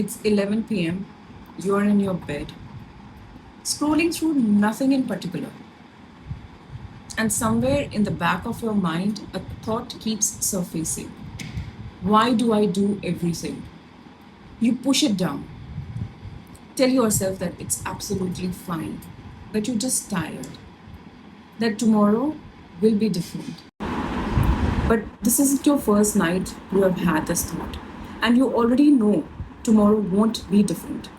It's 11 p.m. You're in your bed, scrolling through nothing in particular. And somewhere in the back of your mind, a thought keeps surfacing. Why do I do everything? You push it down. Tell yourself that it's absolutely fine, that you're just tired, that tomorrow will be different. But this isn't your first night you have had this thought, and you already know tomorrow won't be different.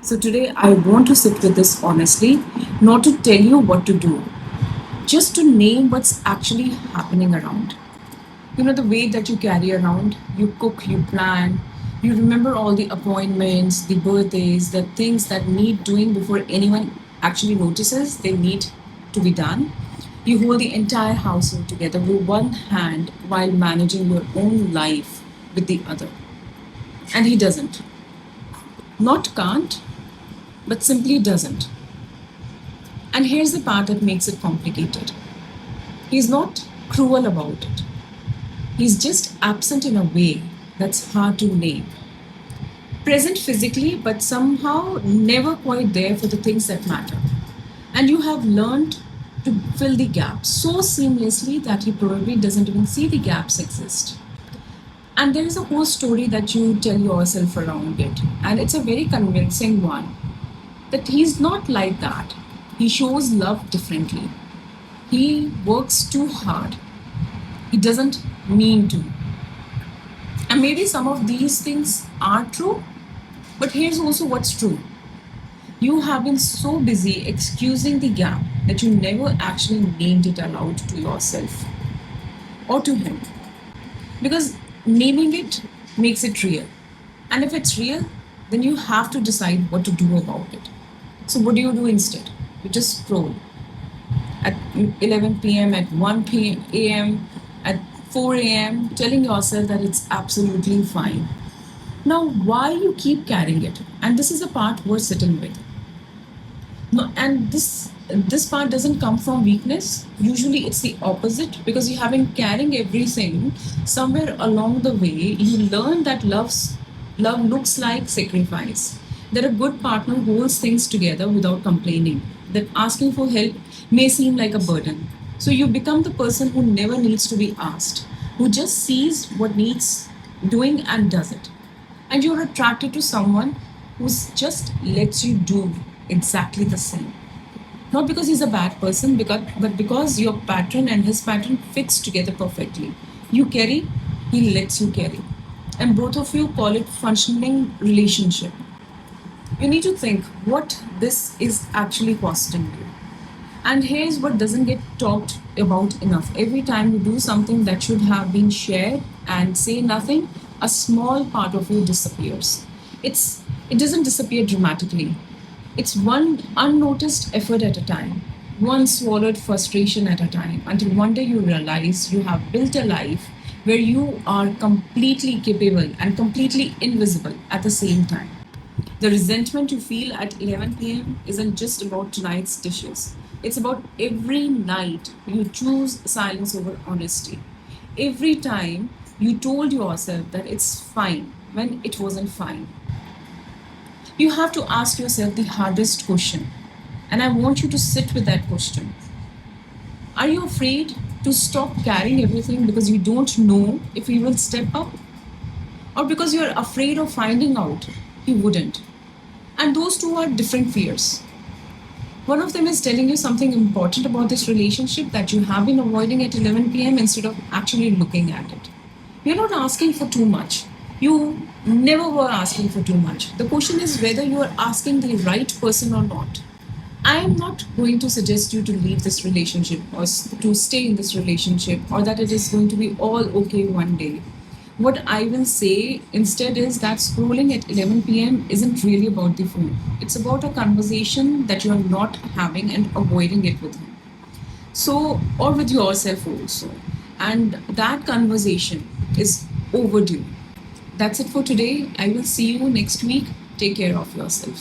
So today I want to sit with this honestly, not to tell you what to do, just to name what's actually happening around. You know, the weight that you carry around, you cook, you plan, you remember all the appointments, the birthdays, the things that need doing before anyone actually notices they need to be done. You hold the entire household together with one hand while managing your own life with the other. And he doesn't. Not can't, but simply doesn't. And here's the part that makes it complicated. He's not cruel about it. He's just absent in a way that's hard to name. Present physically, but somehow never quite there for the things that matter. And you have learned to fill the gaps so seamlessly that he probably doesn't even see the gaps exist. And there is a whole story that you tell yourself around it. And it's a very convincing one that he's not like that. He shows love differently. He works too hard. He doesn't mean to. And maybe some of these things are true, but here's also what's true. You have been so busy excusing the gap that you never actually named it aloud to yourself or to him. Because naming it makes it real. And if it's real, then you have to decide what to do about it. So, what do you do instead? You just scroll at 11 p.m., at 1 a.m., at 4 a.m., telling yourself that it's absolutely fine. Now, why you keep carrying it? And this is the part worth sitting with. No, and this part doesn't come from weakness. Usually, it's the opposite because you have been carrying everything. Somewhere along the way, you learn that love looks like sacrifice. That a good partner holds things together without complaining. That asking for help may seem like a burden. So you become the person who never needs to be asked, who just sees what needs doing and does it. And you're attracted to someone who's just lets you do exactly the same. Not because he's a bad person, but because your pattern and his pattern fits together perfectly. You carry, he lets you carry. And both of you call it functioning relationship. You need to think what this is actually costing you. And here's what doesn't get talked about enough. Every time you do something that should have been shared and say nothing, a small part of you disappears. It doesn't disappear dramatically. It's one unnoticed effort at a time, one swallowed frustration at a time, until one day you realize you have built a life where you are completely capable and completely invisible at the same time. The resentment you feel at 11 p.m. isn't just about tonight's dishes. It's about every night you choose silence over honesty. Every time you told yourself that it's fine when it wasn't fine. You have to ask yourself the hardest question. And I want you to sit with that question. Are you afraid to stop carrying everything because you don't know if he will step up? Or because you're afraid of finding out he wouldn't? And those two are different fears. One of them is telling you something important about this relationship that you have been avoiding at 11 p.m. instead of actually looking at it. You're not asking for too much. You never were asking for too much. The question is whether you are asking the right person or not. I am not going to suggest you to leave this relationship or to stay in this relationship or that it is going to be all okay one day. What I will say instead is that scrolling at 11 p.m. isn't really about the phone. It's about a conversation that you are not having and avoiding it with him. So, or with yourself also. And that conversation is overdue. That's it for today. I will see you next week. Take care of yourself.